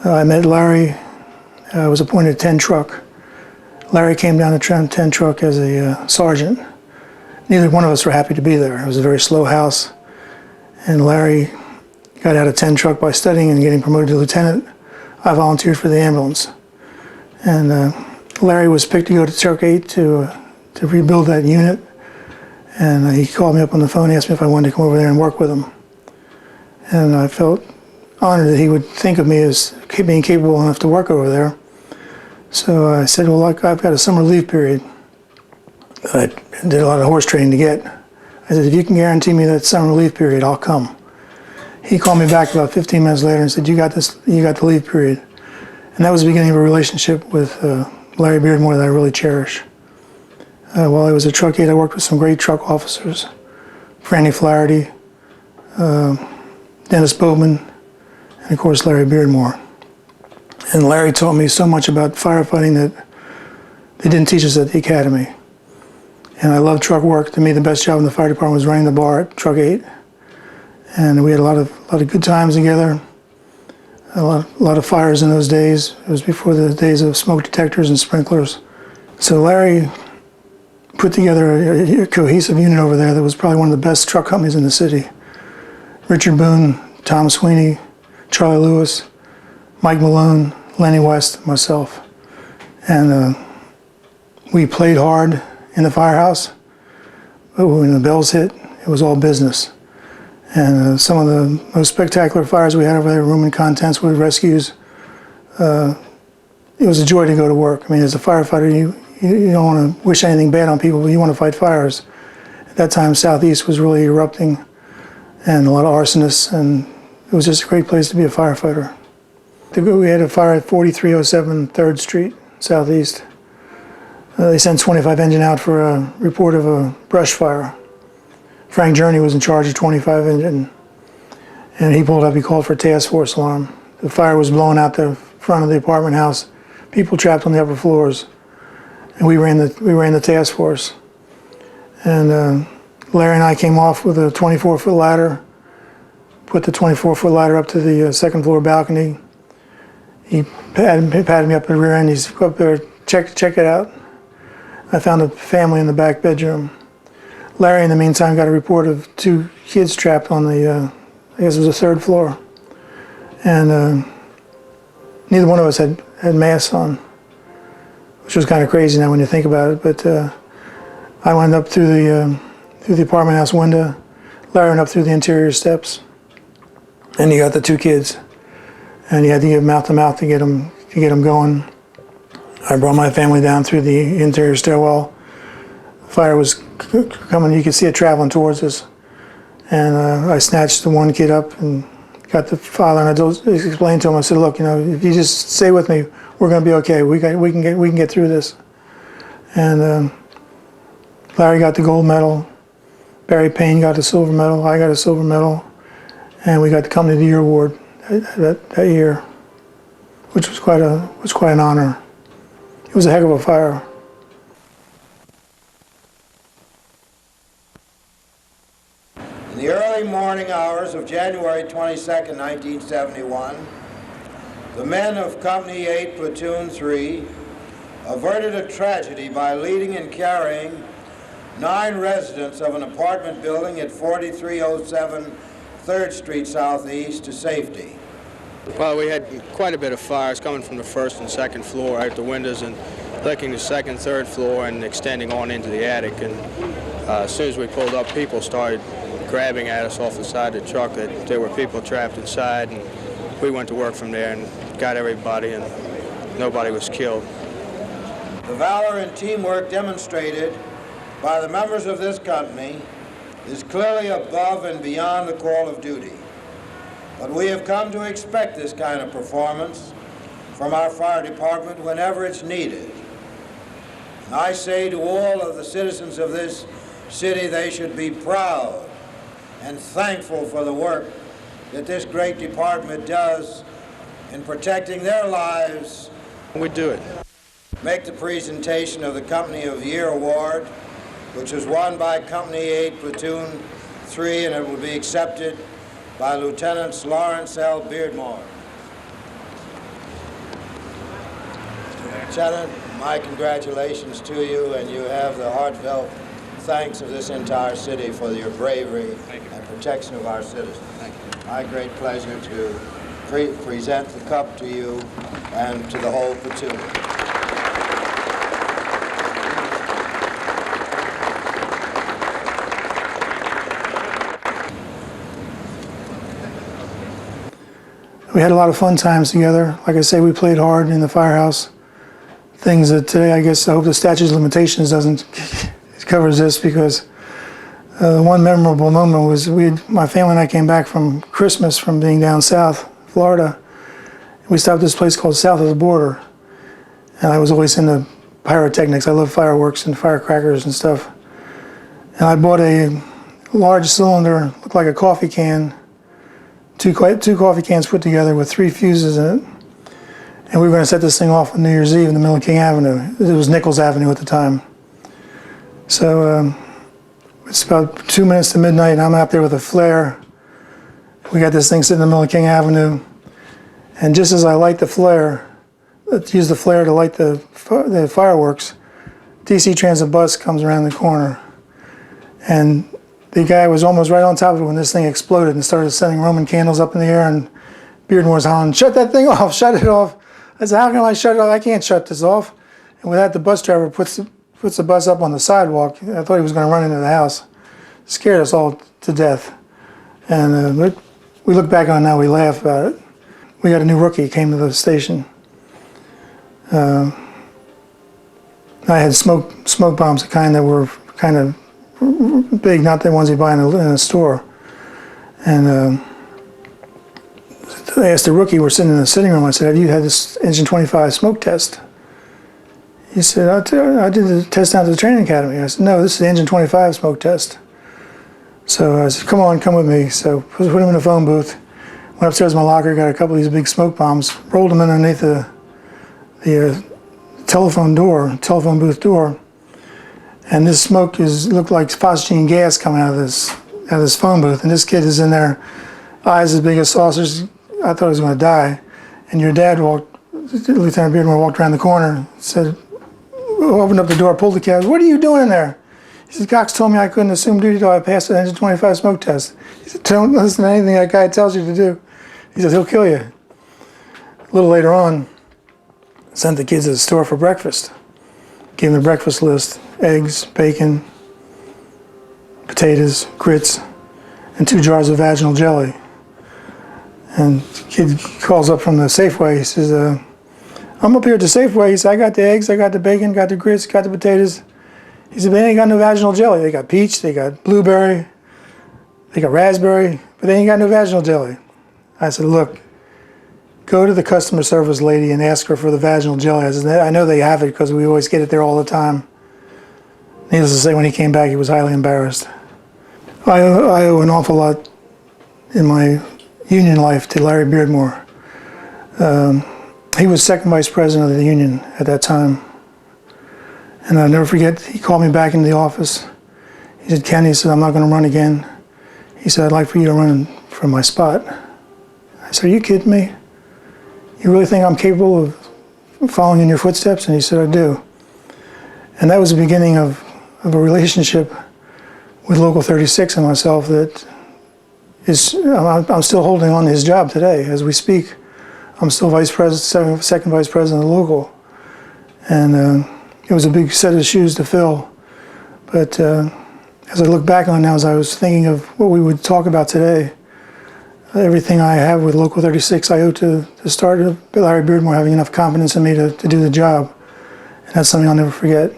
I met Larry. I was appointed 10 truck. Larry came down to 10 truck as a sergeant. Neither one of us were happy to be there. It was a very slow house. And Larry got out of 10 truck by studying and getting promoted to lieutenant. I volunteered for the ambulance. And Larry was picked to go to Truck 8 to rebuild that unit. And he called me up on the phone and asked me if I wanted to come over there and work with him. And I felt honored that he would think of me as being capable enough to work over there. So I said, well, look, I've got a summer leave period. I did a lot of horse training to get. I said, if you can guarantee me that summer leave period, I'll come. He called me back about 15 minutes later and said, you got the leave period. And that was the beginning of a relationship with Larry Beardmore that I really cherish. While I was at Truck 8, I worked with some great truck officers. Franny Flaherty, Dennis Bowman, and of course Larry Beardmore. And Larry taught me so much about firefighting that they didn't teach us at the academy. And I love truck work. To me, the best job in the fire department was running the bar at Truck 8. And we had a lot of good times together. A lot of fires in those days. It was before the days of smoke detectors and sprinklers. So Larry put together a cohesive unit over there that was probably one of the best truck companies in the city. Richard Boone, Tom Sweeney, Charlie Lewis, Mike Malone, Lenny West, myself. And we played hard in the firehouse, but when the bells hit, it was all business. And some of the most spectacular fires we had over there, room and contents with rescues, it was a joy to go to work. I mean, as a firefighter, you don't want to wish anything bad on people, but you want to fight fires. At that time, Southeast was really erupting, and a lot of arsonists, and it was just a great place to be a firefighter. We had a fire at 4307 3rd Street, Southeast. They sent 25 engine out for a report of a brush fire. Frank Journey was in charge of 25 engine, and he pulled up, he called for a task force alarm. The fire was blowing out the front of the apartment house, people trapped on the upper floors, and we ran the task force. And Larry and I came off with a 24-foot ladder, put the 24-foot ladder up to the second floor balcony. He patted me up the rear end. He said, go up there, check it out. I found a family in the back bedroom. Larry, in the meantime, got a report of 2 kids trapped on the, I guess it was the 3rd floor. And neither one of us had masks on, which was kind of crazy now when you think about it. But I went up through the apartment house window. Larry went up through the interior steps, and he got the 2 kids. And he had to give mouth to mouth to get them going. I brought my family down through the interior stairwell. Fire was coming, you could see it traveling towards us. And I snatched the one kid up and got the father, and I explained to him, I said, look, if you just stay with me, we're gonna be okay. We can get through this. And Larry got the gold medal, Barry Payne got the silver medal, I got a silver medal, and we got the Company of the Year award that year, which was quite an honor. It was a heck of a fire. In the early morning hours of January 22nd, 1971, the men of Company 8, Platoon 3 averted a tragedy by leading and carrying 9 residents of an apartment building at 4307 3rd Street Southeast to safety. Well, we had quite a bit of fires coming from the 1st and 2nd floor out the windows and licking the 2nd, 3rd floor and extending on into the attic. And as soon as we pulled up, people started grabbing at us off the side of the truck that there were people trapped inside. And we went to work from there and got everybody, and nobody was killed. The valor and teamwork demonstrated by the members of this company is clearly above and beyond the call of duty. But we have come to expect this kind of performance from our fire department whenever it's needed. And I say to all of the citizens of this city, they should be proud and thankful for the work that this great department does in protecting their lives. We do it. Make the presentation of the Company of the Year Award, which was won by Company 8, Platoon 3, and it will be accepted by Lieutenants Lawrence L. Beardmore. Lieutenant, my congratulations to you, and you have the heartfelt thanks of this entire city for your bravery and protection of our citizens. Thank you. My great pleasure to present the cup to you and to the whole platoon. We had a lot of fun times together. Like I say, we played hard in the Firehouse. Things that today, I guess, I hope the statute of limitations doesn't covers this, because one memorable moment was my family and I came back from Christmas from being down south, Florida. We stopped at this place called South of the Border, and I was always into pyrotechnics. I love fireworks and firecrackers and stuff. And I bought a large cylinder, looked like a coffee can, two coffee cans put together with 3 fuses in it. And we were going to set this thing off on New Year's Eve in the middle of King Avenue. It was Nichols Avenue at the time. So it's about 2 minutes to midnight, and I'm out there with a flare. We got this thing sitting in the middle of King Avenue. And just as I light the flare, use the flare to light the fireworks, DC Transit bus comes around the corner. And the guy was almost right on top of it when this thing exploded and started sending Roman candles up in the air, and Beardmore's hollering, "Shut that thing off, shut it off." I said, "How can I shut it off? I can't shut this off." And with that, the bus driver puts the bus up on the sidewalk. I thought he was going to run into the house. Scared us all to death. And we look back on it now, we laugh about it. We got a new rookie, came to the station. I had smoke bombs, the kind that were kind of big, not the ones you buy in a store. And I asked the rookie, we're sitting in the sitting room, I said, "Have you had this Engine 25 smoke test?" He said, I did the test out at the training academy." I said, "No, this is the Engine 25 smoke test." So I said, "Come on, come with me." So put him in a phone booth, went upstairs to my locker, got a couple of these big smoke bombs, rolled them underneath the telephone booth door. And this smoke looked like phosgene gas coming out of this phone booth. And this kid is in there, eyes as big as saucers. I thought he was going to die. And your dad Lieutenant Beardmore walked around the corner, said, opened up the door, pulled the cab. "What are you doing in there?" He said, "Cox told me I couldn't assume duty till I passed the Engine 25 smoke test." He said, "Don't listen to anything that guy tells you to do." He said, "He'll kill you." A little later on, sent the kids to the store for breakfast. Gave them the breakfast list: eggs, bacon, potatoes, grits, and 2 jars of vaginal jelly. And the kid calls up from the Safeway. He says, "I'm up here at the Safeway." He said, "I got the eggs, I got the bacon, got the grits, got the potatoes." He said, "But they ain't got no vaginal jelly. They got peach, they got blueberry, they got raspberry, but they ain't got no vaginal jelly." I said, "Look, go to the customer service lady and ask her for the vaginal jelly." I said, "I know they have it because we always get it there all the time." Needless to say, when he came back, he was highly embarrassed. I owe an awful lot in my union life to Larry Beardmore. He was second vice president of the union at that time. And I'll never forget, he called me back into the office. He said, "Ken," he said, "I'm not going to run again." He said, "I'd like for you to run for my spot." I said, "Are you kidding me? You really think I'm capable of following in your footsteps?" And he said, "I do." And that was the beginning of a relationship with Local 36 and myself that I'm still holding on to his job today. As we speak, I'm still second vice president of the local. And it was a big set of shoes to fill. But as I look back on it now, as I was thinking of what we would talk about today, everything I have with Local 36, I owe to the start of Larry Beardmore having enough confidence in me to do the job. And that's something I'll never forget.